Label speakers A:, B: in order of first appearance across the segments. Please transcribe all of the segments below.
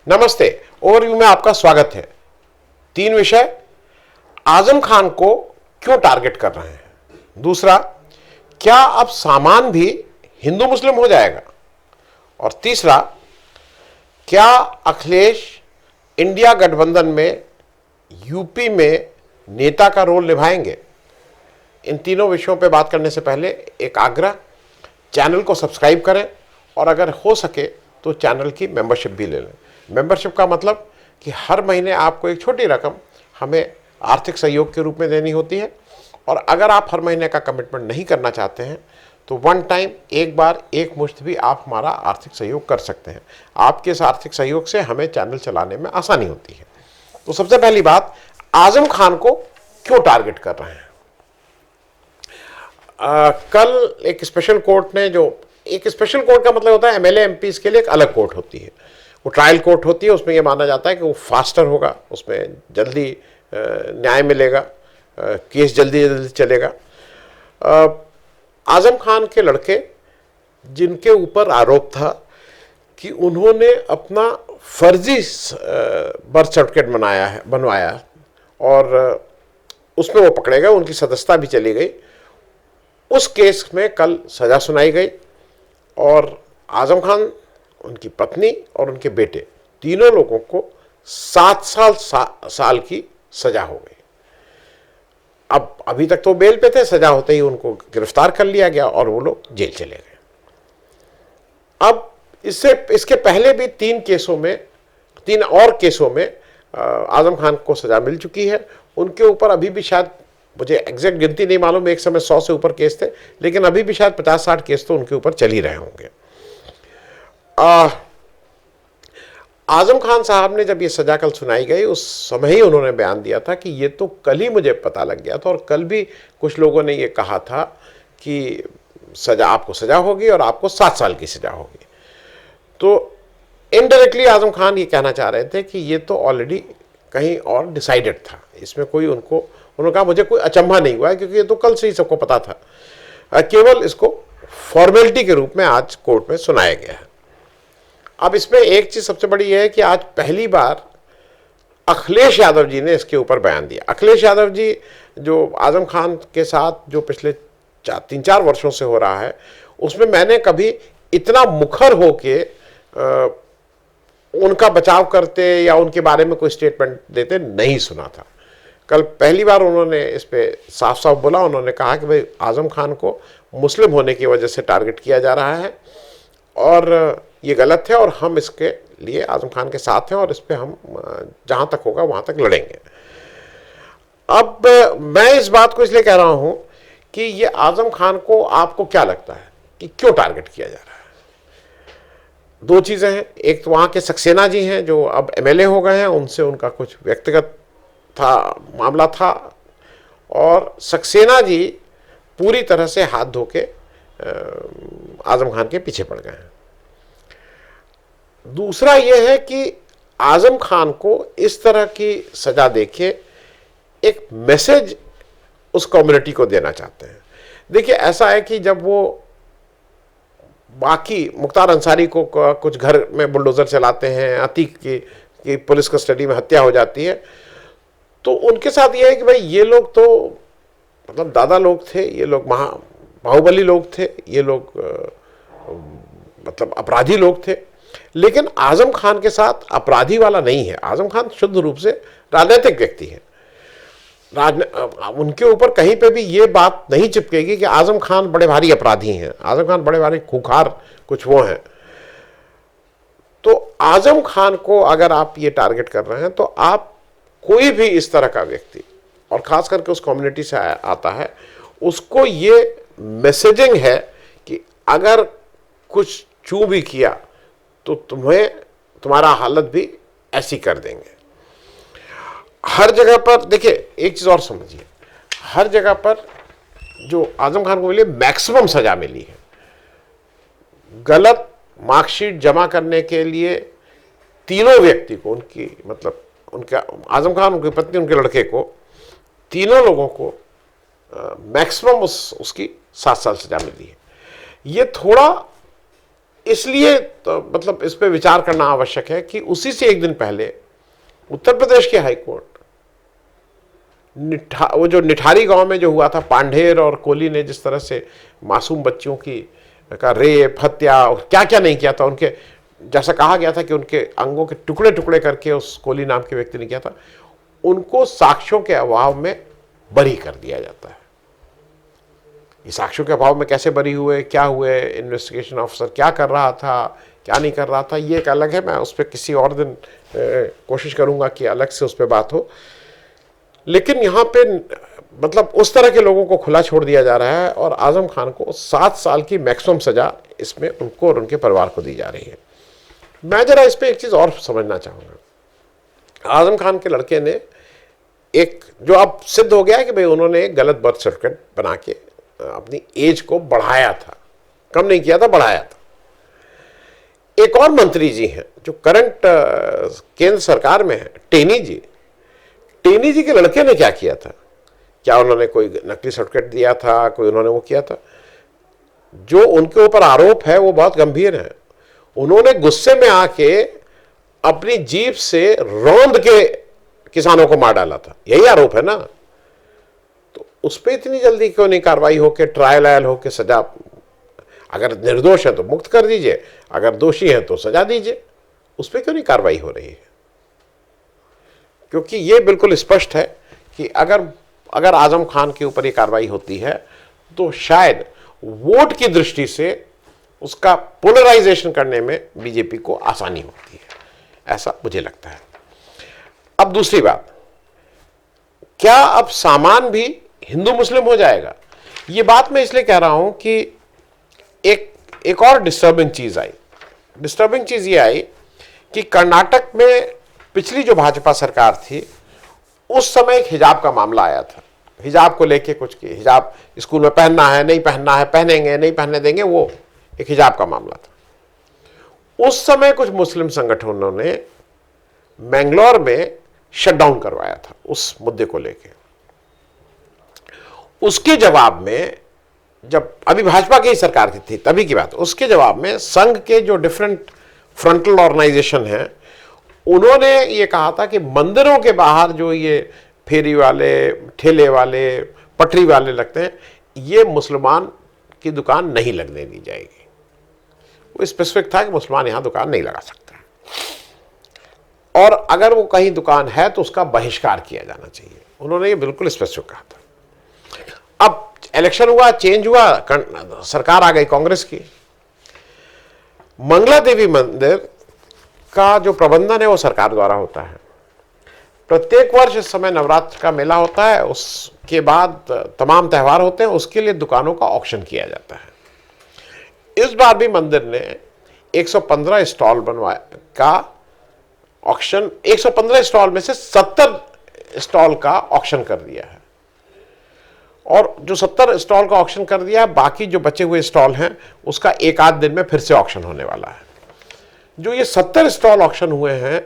A: नमस्ते। ओवरव्यू में आपका स्वागत है। 3 विषय, आजम खान को क्यों टारगेट कर रहे हैं, दूसरा, क्या अब सामान भी हिंदू मुस्लिम हो जाएगा, और तीसरा, क्या अखिलेश इंडिया गठबंधन में यूपी में नेता का रोल निभाएंगे। इन तीनों विषयों पर बात करने से पहले एक आग्रह, चैनल को सब्सक्राइब करें और अगर हो सके तो चैनल की मेंबरशिप भी ले लें। मेंबरशिप का मतलब कि हर महीने आपको एक छोटी रकम हमें आर्थिक सहयोग के रूप में देनी होती है, और अगर आप हर महीने का कमिटमेंट नहीं करना चाहते हैं तो वन टाइम एक बार एक मुश्त भी आप हमारा आर्थिक सहयोग कर सकते हैं। आपके इस आर्थिक सहयोग से हमें चैनल चलाने में आसानी होती है। तो सबसे पहली बात, आजम खान को क्यों टारगेट कर रहे हैं। कल एक स्पेशल कोर्ट ने, जो एक स्पेशल कोर्ट का मतलब होता है एमएलए एमपीज के लिए एक अलग कोर्ट होती है, वो ट्रायल कोर्ट होती है। उसमें ये माना जाता है कि वो फास्टर होगा, उसमें जल्दी न्याय मिलेगा, केस जल्दी जल्दी चलेगा। आजम खान के लड़के, जिनके ऊपर आरोप था कि उन्होंने अपना फर्जी बर्थ सर्टिफिकेट बनवाया और उसमें वो पकड़े गए, उनकी सदस्यता भी चली गई। उस केस में कल सज़ा सुनाई गई और आजम खान, उनकी पत्नी और उनके बेटे, तीनों लोगों को 7 साल की सजा हो गई। अब अभी तक तो बेल पे थे, सजा होते ही उनको गिरफ्तार कर लिया गया और वो लोग जेल चले गए। अब इसके पहले भी 3 और केसों में आजम खान को सजा मिल चुकी है। उनके ऊपर अभी भी शायद, मुझे एग्जैक्ट गिनती नहीं मालूम, एक समय 100 से ऊपर केस थे, लेकिन अभी भी शायद 50-60 केस तो उनके ऊपर चल ही रहे होंगे। आजम खान साहब ने जब ये सजा कल सुनाई गई, उस समय ही उन्होंने बयान दिया था कि ये तो कल ही मुझे पता लग गया था, और कल भी कुछ लोगों ने ये कहा था कि आपको सजा होगी और आपको 7 साल की सजा होगी। तो इनडायरेक्टली आजम खान ये कहना चाह रहे थे कि ये तो ऑलरेडी कहीं और डिसाइडेड था, इसमें कोई उन्होंने कहा मुझे कोई अचंभा नहीं हुआ है, क्योंकि ये तो कल से ही सबको पता था। केवल इसको फॉर्मेलिटी के रूप में आज कोर्ट में सुनाया गया है। अब इसमें एक चीज सबसे बड़ी यह है कि आज पहली बार अखिलेश यादव जी ने इसके ऊपर बयान दिया। अखिलेश यादव जी, जो आजम खान के साथ जो पिछले 3-4 वर्षों से हो रहा है, उसमें मैंने कभी इतना मुखर होके उनका बचाव करते या उनके बारे में कोई स्टेटमेंट देते नहीं सुना था। कल पहली बार उन्होंने इस पे साफ साफ बोला। उन्होंने कहा कि भाई आजम खान को मुस्लिम होने की वजह से टारगेट किया जा रहा है और ये गलत है, और हम इसके लिए आजम खान के साथ हैं और इस पे हम जहाँ तक होगा वहाँ तक लड़ेंगे। अब मैं इस बात को इसलिए कह रहा हूँ कि ये आजम खान को, आपको क्या लगता है कि क्यों टारगेट किया जा रहा है। 2 चीज़ें हैं, एक तो वहाँ के सक्सेना जी हैं जो अब एमएलए हो गए हैं, उनसे उनका कुछ व्यक्तिगत मामला था, और सक्सेना जी पूरी तरह से हाथ धो के आजम खान के पीछे पड़ गए हैं। दूसरा यह है कि आजम खान को इस तरह की सजा देके एक मैसेज उस कम्युनिटी को देना चाहते हैं। देखिए, ऐसा है कि जब वो बाकी मुख्तार अंसारी को कुछ घर में बुलडोजर चलाते हैं, अतीक की पुलिस कस्टडी में हत्या हो जाती है, तो उनके साथ ये है कि भाई ये लोग तो मतलब दादा लोग थे, ये लोग बाहुबली लोग थे, ये लोग मतलब अपराधी लोग थे। लेकिन आजम खान के साथ अपराधी वाला नहीं है। आजम खान शुद्ध रूप से राजनीतिक व्यक्ति है। उनके ऊपर कहीं पे भी ये बात नहीं चिपकेगी कि आजम खान बड़े भारी अपराधी हैं, आजम खान बड़े भारी खूंखार कुछ वो हैं। तो आजम खान को अगर आप ये टारगेट कर रहे हैं, तो आप कोई भी इस तरह का व्यक्ति, और खास करके उस कम्युनिटी से आता है, उसको ये मैसेजिंग है कि अगर कुछ चू भी किया तो तुम्हारा हालत भी ऐसी कर देंगे। हर जगह पर देखिए, एक चीज और समझिए, हर जगह पर जो आजम खान को मिली मैक्सिमम सजा मिली है। गलत मार्कशीट जमा करने के लिए तीनों व्यक्ति को, उनकी मतलब उनका आजम खान, उनकी पत्नी, उनके लड़के को, तीनों लोगों को मैक्सिमम उसकी 7 साल सजा मिली है। ये थोड़ा इसलिए तो मतलब इस पे विचार करना आवश्यक है कि उसी से एक दिन पहले उत्तर प्रदेश के हाईकोर्ट वो जो निठारी गांव में जो हुआ था, पांढेर और कोहली ने जिस तरह से मासूम बच्चियों की का रेप, हत्या और क्या क्या नहीं किया था, उनके जैसा कहा गया था कि उनके अंगों के टुकड़े टुकड़े करके उस कोहली नाम के व्यक्ति ने किया था, उनको साक्ष्यों के अभाव में बरी कर दिया जाता है। ये साक्ष्यों के अभाव में कैसे बरी हुए, क्या हुए, इन्वेस्टिगेशन ऑफिसर क्या कर रहा था, क्या नहीं कर रहा था, ये एक अलग है। मैं उस पर किसी और दिन कोशिश करूंगा कि अलग से उस पर बात हो। लेकिन यहाँ पे मतलब उस तरह के लोगों को खुला छोड़ दिया जा रहा है और आजम खान को 7 साल की मैक्सिमम सजा इसमें उनको और उनके परिवार को दी जा रही है। मैं जरा इस पर एक चीज़ और समझना चाहूँगा। आजम खान के लड़के ने एक जो अब सिद्ध हो गया है कि भाई उन्होंने एक गलत बर्थ सर्टिफिकेट बना के अपनी एज को बढ़ाया था, कम नहीं किया था, बढ़ाया था। एक और मंत्री जी हैं जो करंट केंद्र सरकार में है, टेनी जी। टेनी जी के लड़के ने क्या किया था? क्या उन्होंने कोई नकली सर्टिफिकेट दिया था, कोई उन्होंने वो किया था? जो उनके ऊपर आरोप है वो बहुत गंभीर है। उन्होंने गुस्से में आके अपनी जीप से रौंद के किसानों को मार डाला था, यही आरोप है ना। तो उस पर इतनी जल्दी क्यों नहीं कार्रवाई होके, ट्रायल आयल होके सजा, अगर निर्दोष है तो मुक्त कर दीजिए, अगर दोषी है तो सजा दीजिए, उस पर क्यों नहीं कार्रवाई हो रही है? क्योंकि ये बिल्कुल स्पष्ट है कि अगर आजम खान के ऊपर ये कार्रवाई होती है तो शायद वोट की दृष्टि से उसका पोलराइजेशन करने में बीजेपी को आसानी होती है, ऐसा मुझे लगता है। अब दूसरी बात, क्या अब सामान भी हिंदू मुस्लिम हो जाएगा? ये बात मैं इसलिए कह रहा हूं कि एक और डिस्टर्बिंग चीज आई। डिस्टर्बिंग चीज ये आई कि कर्नाटक में पिछली जो भाजपा सरकार थी उस समय एक हिजाब का मामला आया था। हिजाब को लेके कुछ की, हिजाब स्कूल में पहनना है, नहीं पहनना है, पहनेंगे नहीं पहनने देंगे, वो एक हिजाब का मामला था। उस समय कुछ मुस्लिम संगठनों ने मैंगलोर में शटडाउन करवाया था उस मुद्दे को लेके। उसके जवाब में, जब अभी भाजपा की सरकार की थी तभी की बात, उसके जवाब में संघ के जो डिफरेंट फ्रंटल ऑर्गेनाइजेशन हैं उन्होंने ये कहा था कि मंदिरों के बाहर जो ये फेरी वाले, ठेले वाले, पटरी वाले लगते हैं, ये मुसलमान की दुकान नहीं लगने दी जाएगी। वो स्पेसिफिक था कि मुसलमान यहां दुकान नहीं लगा सकता, और अगर वो कहीं दुकान है तो उसका बहिष्कार किया जाना चाहिए। उन्होंने ये बिल्कुल स्पेसिफिक कहा था। अब इलेक्शन हुआ, चेंज हुआ, सरकार आ गई कांग्रेस की। मंगला देवी मंदिर का जो प्रबंधन है वो सरकार द्वारा होता है। प्रत्येक वर्ष इस समय नवरात्र का मेला होता है, उसके बाद तमाम त्यौहार होते हैं, उसके लिए दुकानों का ऑक्शन किया जाता है। इस बार भी मंदिर ने 115 स्टॉल बनवाया का ऑक्शन, 115 स्टॉल में से 70 स्टॉल का ऑक्शन कर दिया है, और जो 70 स्टॉल का ऑक्शन कर दिया है, बाकी जो बचे हुए स्टॉल हैं उसका एक आध दिन में फिर से ऑक्शन होने वाला है। जो ये 70 स्टॉल ऑक्शन हुए हैं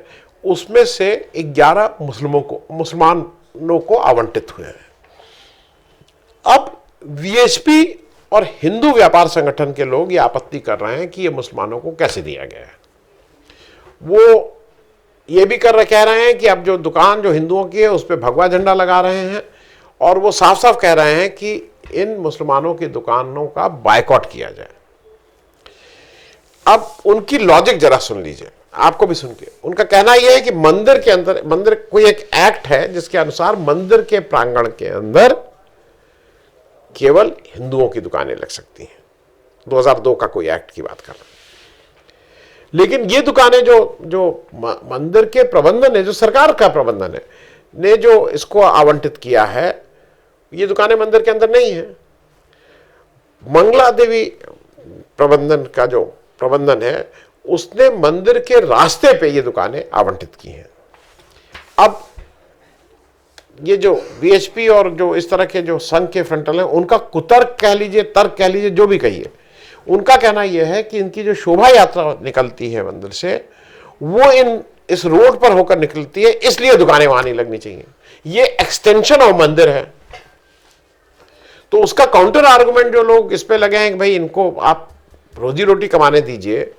A: उसमें से 11 मुसलमानों को आवंटित हुए हैं। अब वीएचपी और हिंदू व्यापार संगठन के लोग ये आपत्ति कर रहे हैं कि ये मुसलमानों को कैसे दिया गया है। वो ये भी कह रहे हैं कि अब जो दुकान जो हिंदुओं की है उस पर भगवा झंडा लगा रहे हैं, और वो साफ साफ कह रहे हैं कि इन मुसलमानों की दुकानों का बायकॉट किया जाए। अब उनकी लॉजिक जरा सुन लीजिए, आपको भी सुन के। उनका कहना यह है कि मंदिर के अंदर, मंदिर कोई एक एक्ट है जिसके अनुसार मंदिर के प्रांगण के अंदर केवल हिंदुओं की दुकानें लग सकती हैं। 2002 का कोई एक्ट की बात कर रहा है। लेकिन ये दुकानें जो मंदिर के प्रबंधन है, जो सरकार का प्रबंधन है, ने जो इसको आवंटित किया है, ये दुकानें मंदिर के अंदर नहीं है। मंगला देवी प्रबंधन का जो प्रबंधन है उसने मंदिर के रास्ते पे ये दुकानें आवंटित की हैं। अब ये जो वीएचपी और जो इस तरह के जो संघ के फ्रंटल हैं, उनका कुतर्क कह लीजिए, तर्क कह लीजिए, जो भी कहिए, उनका कहना यह है कि इनकी जो शोभा यात्रा निकलती है मंदिर से, वो इस रोड पर होकर निकलती है, इसलिए दुकानें वहां नहीं लगनी चाहिए। ये एक्सटेंशन ऑफ मंदिर है। तो उसका काउंटर आर्गुमेंट जो लोग इस पे लगे हैं कि भाई इनको आप रोजी रोटी कमाने दीजिए।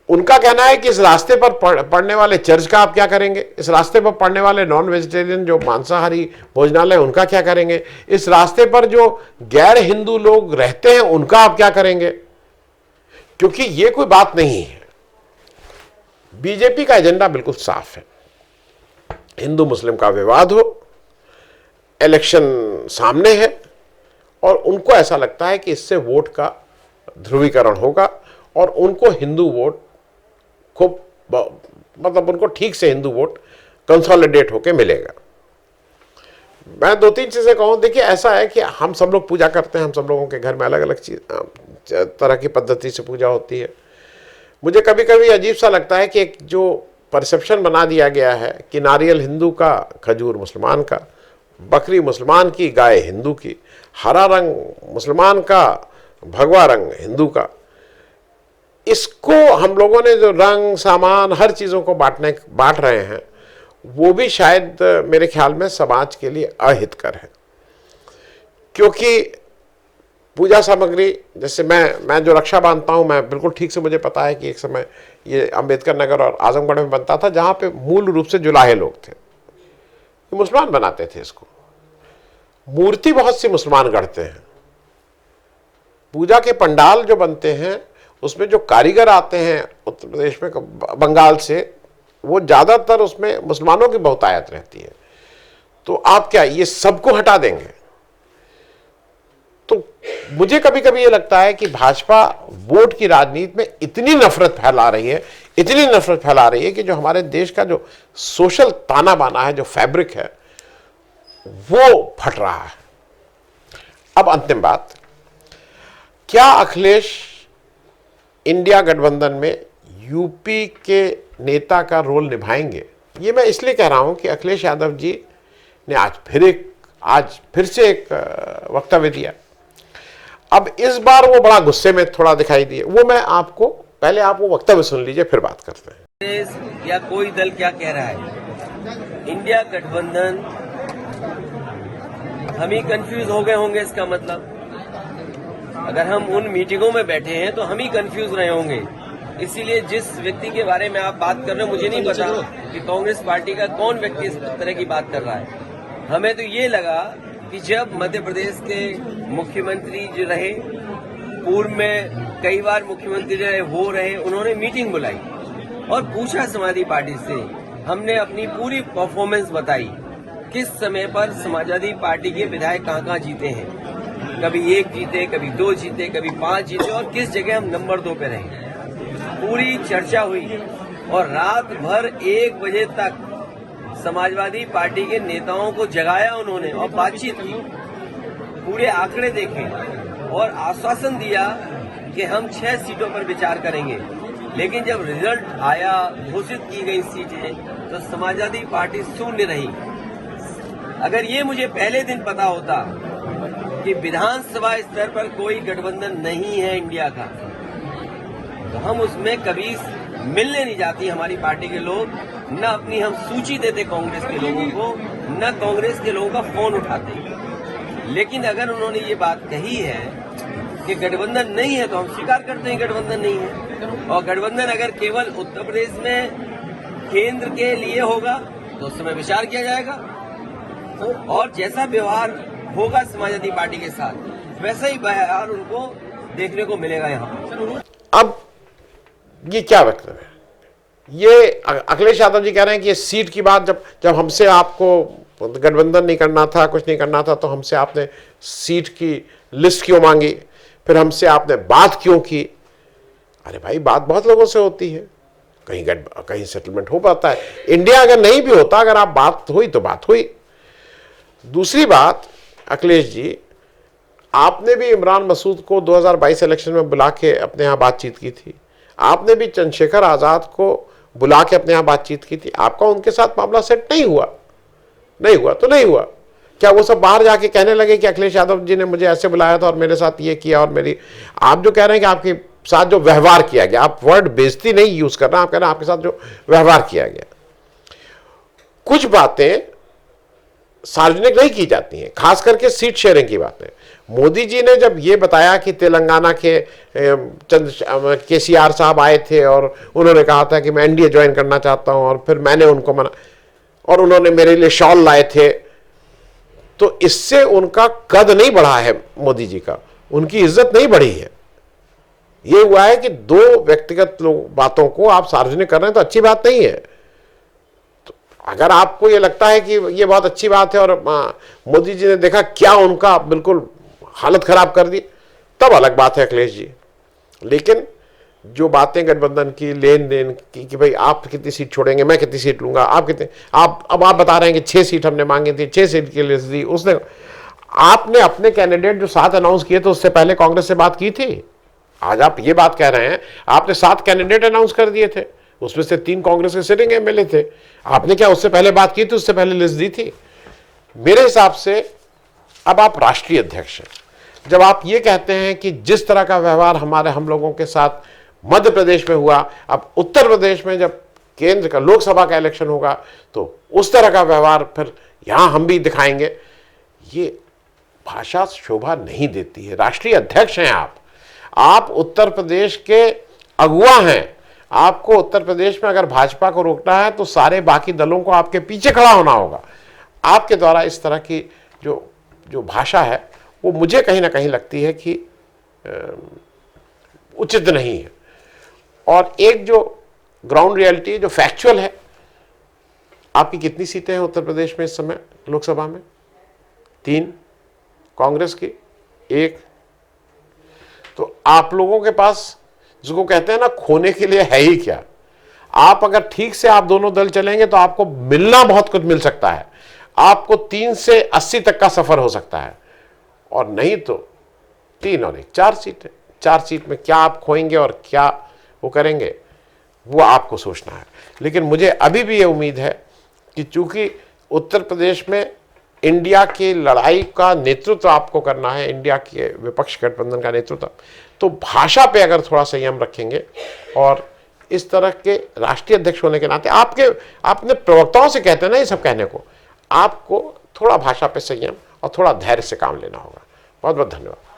A: उनका कहना है कि इस रास्ते पर पढ़ने वाले चर्च का आप क्या करेंगे, इस रास्ते पर पढ़ने वाले नॉन वेजिटेरियन जो मांसाहारी भोजनालय उनका क्या करेंगे, इस रास्ते पर जो गैर हिंदू लोग रहते हैं उनका आप क्या करेंगे, क्योंकि ये कोई बात नहीं है। बीजेपी का एजेंडा बिल्कुल साफ है, हिंदू मुस्लिम का विवाद हो, इलेक्शन सामने है और उनको ऐसा लगता है कि इससे वोट का ध्रुवीकरण होगा और उनको हिंदू वोट खूब मतलब उनको ठीक से हिंदू वोट कंसोलिडेट होके मिलेगा। मैं दो तीन चीजें कहूं, देखिए ऐसा है कि हम सब लोग पूजा करते हैं, हम सब लोगों के घर में अलग अलग चीज तरह की पद्धति से पूजा होती है। मुझे कभी कभी अजीब सा लगता है कि एक जो परसेप्शन बना दिया गया है कि नारियल हिंदू का, खजूर मुसलमान का, बकरी मुसलमान की, गाय हिंदू की, हरा रंग मुसलमान का, भगवा रंग हिंदू का, इसको हम लोगों ने जो रंग सामान हर चीज़ों को बांट रहे हैं, वो भी शायद मेरे ख्याल में समाज के लिए अहितकर है। क्योंकि पूजा सामग्री, जैसे मैं जो रक्षा बांधता हूँ, मैं बिल्कुल ठीक से मुझे पता है कि एक समय ये अंबेडकर नगर और आजमगढ़ में बनता था, जहाँ पे मूल रूप से जुलाहे लोग थे, मुसलमान बनाते थे इसको। मूर्ति बहुत सी मुसलमान गढ़ते हैं, पूजा के पंडाल जो बनते हैं उसमें जो कारीगर आते हैं उत्तर प्रदेश में, बंगाल से, वो ज़्यादातर उसमें मुसलमानों की बहुतायत रहती है। तो आप क्या ये सबको हटा देंगे? तो मुझे कभी कभी ये लगता है कि भाजपा वोट की राजनीति में इतनी नफरत फैला रही है, इतनी नफरत फैला रही है कि जो हमारे देश का जो सोशल ताना बाना है, जो फैब्रिक है, वो फट रहा है। अब अंतिम बात, क्या अखिलेश इंडिया गठबंधन में यूपी के नेता का रोल निभाएंगे? ये मैं इसलिए कह रहा हूं कि अखिलेश यादव जी ने आज फिर से एक वक्तव्य दिया। अब इस बार वो बड़ा गुस्से में थोड़ा दिखाई दिए। वो मैं आपको पहले आप वो वक्तव्य सुन लीजिए, फिर बात करते हैं।
B: या कोई दल क्या कह रहा है, इंडिया गठबंधन, हम ही कंफ्यूज हो गए होंगे। इसका मतलब अगर हम उन मीटिंगों में बैठे हैं तो हम ही कंफ्यूज रहे होंगे। इसीलिए जिस व्यक्ति के बारे में आप बात कर रहे हो, मुझे नहीं पता कि कांग्रेस पार्टी का कौन व्यक्ति इस तरह की बात कर रहा है। हमें तो ये लगा कि जब मध्य प्रदेश के मुख्यमंत्री जो रहे, पूर्व में कई बार मुख्यमंत्री रहे, उन्होंने मीटिंग बुलाई और पूछा समाजवादी पार्टी से, हमने अपनी पूरी परफॉर्मेंस बताई, किस समय पर समाजवादी पार्टी के विधायक कहाँ जीते हैं, कभी 1 जीते, कभी 2 जीते, कभी 5 जीते और किस जगह हम नंबर 2 पे रहे। पूरी चर्चा हुई और रात भर 1 बजे तक समाजवादी पार्टी के नेताओं को जगाया उन्होंने और बातचीत की, पूरे आंकड़े देखे और आश्वासन दिया कि हम 6 सीटों पर विचार करेंगे। लेकिन जब रिजल्ट आया, घोषित की गई सीटें, तो समाजवादी पार्टी शून्य रही। अगर ये मुझे पहले दिन पता होता कि विधानसभा स्तर पर कोई गठबंधन नहीं है इंडिया का, तो हम उसमें कभी मिलने नहीं जाती हमारी पार्टी के लोग, न अपनी हम सूची देते कांग्रेस के लोगों को, न कांग्रेस के लोगों का फोन उठाते। लेकिन अगर उन्होंने ये बात कही है कि गठबंधन नहीं है, तो हम स्वीकार करते हैं गठबंधन नहीं है। और गठबंधन अगर केवल उत्तर प्रदेश में केंद्र के लिए होगा तो उस समय विचार किया जाएगा और जैसा व्यवहार होगा समाजवादी पार्टी के साथ, वैसा ही व्यवहार उनको देखने को मिलेगा यहाँ।
A: अब ये क्या वक्तव्य है? ये अखिलेश यादव जी कह रहे हैं कि ये सीट की बात, जब हमसे आपको गठबंधन नहीं करना था, कुछ नहीं करना था, तो हमसे आपने सीट की लिस्ट क्यों मांगी, फिर हमसे आपने बात क्यों की? अरे भाई, बात बहुत लोगों से होती है, कहीं सेटलमेंट हो पाता है। इंडिया अगर नहीं भी होता, अगर आप बात हुई तो बात हुई। दूसरी बात, अखिलेश जी, आपने भी इमरान मसूद को 2022 इलेक्शन में बुला के अपने यहाँ बातचीत की थी, आपने भी चंद्रशेखर आजाद को बुला के अपने यहाँ बातचीत की थी। आपका उनके साथ मामला सेट नहीं हुआ तो नहीं हुआ। क्या वो सब बाहर जाके कहने लगे कि अखिलेश यादव जी ने मुझे ऐसे बुलाया था और मेरे साथ ये किया, और मेरी, आप जो कह रहे हैं कि आपके साथ जो व्यवहार किया गया, आप वर्ड बेइज्जती नहीं यूज करना, आप कह रहे हैं आपके साथ जो व्यवहार किया गया, कुछ बातें सार्वजनिक नहीं की जाती हैं, खास करके सीट शेयरिंग की बातें। मोदी जी ने जब ये बताया कि तेलंगाना के केसीआर साहब आए थे और उन्होंने कहा था कि मैं एनडीए ज्वाइन करना चाहता हूं, और फिर मैंने उनको मना, और उन्होंने मेरे लिए शॉल लाए थे, तो इससे उनका कद नहीं बढ़ा है मोदी जी का, उनकी इज्जत नहीं बढ़ी है। ये हुआ है कि दो व्यक्तिगत बातों को आप सार्वजनिक कर रहे हैं, तो अच्छी बात नहीं है। तो अगर आपको ये लगता है कि ये बहुत अच्छी बात है और मोदी जी ने देखा क्या उनका बिल्कुल हालत खराब कर दी, तब अलग बात है अखिलेश जी। लेकिन जो बातें गठबंधन की, लेन देन की कि भाई आप कितनी सीट छोड़ेंगे, मैं कितनी सीट लूंगा, आप कितने, अब आप बता रहे हैं कि 6 सीट हमने मांगी थी, 6 सीट के लिए दी उसने। आपने अपने कैंडिडेट जो 7 अनाउंस किए थे उससे पहले कांग्रेस से बात की थी? आज आप ये बात कह रहे हैं, आपने 7 कैंडिडेट अनाउंस कर दिए थे, उसमें से 3 कांग्रेस के सिटिंग एमएलए थे। आपने क्या उससे पहले बात की थी, उससे पहले लिस्ट दी थी? मेरे हिसाब से अब आप राष्ट्रीय अध्यक्ष हैं। जब आप ये कहते हैं कि जिस तरह का व्यवहार हम लोगों के साथ मध्य प्रदेश में हुआ, अब उत्तर प्रदेश में जब केंद्र का लोकसभा का इलेक्शन होगा तो उस तरह का व्यवहार फिर यहां हम भी दिखाएंगे, ये भाषा शोभा नहीं देती है। राष्ट्रीय अध्यक्ष हैं आप उत्तर प्रदेश के अगुवा हैं। आपको उत्तर प्रदेश में अगर भाजपा को रोकना है तो सारे बाकी दलों को आपके पीछे खड़ा होना होगा। आपके द्वारा इस तरह की जो भाषा है वो मुझे कहीं ना कहीं लगती है कि उचित नहीं है। और एक जो ग्राउंड रियलिटी, जो फैक्चुअल है, आपकी कितनी सीटें हैं उत्तर प्रदेश में इस समय लोकसभा में? 3, कांग्रेस की 1। तो आप लोगों के पास, जिसको कहते हैं ना, खोने के लिए है ही क्या? आप अगर ठीक से आप दोनों दल चलेंगे तो आपको मिलना बहुत कुछ मिल सकता है। आपको 3 से 80 तक का सफर हो सकता है, और नहीं तो 3 और 1 4 सीटें। 4 सीट में क्या आप खोएंगे और क्या वो करेंगे, वो आपको सोचना है। लेकिन मुझे अभी भी ये उम्मीद है कि चूंकि उत्तर प्रदेश में इंडिया की लड़ाई का नेतृत्व आपको करना है, इंडिया के विपक्ष गठबंधन का नेतृत्व, तो भाषा पे अगर थोड़ा संयम रखेंगे, और इस तरह के राष्ट्रीय अध्यक्ष होने के नाते आपने प्रवक्ताओं से कहते हैं ना ये सब कहने को, आपको थोड़ा भाषा पे संयम और थोड़ा धैर्य से काम लेना होगा। बहुत बहुत धन्यवाद।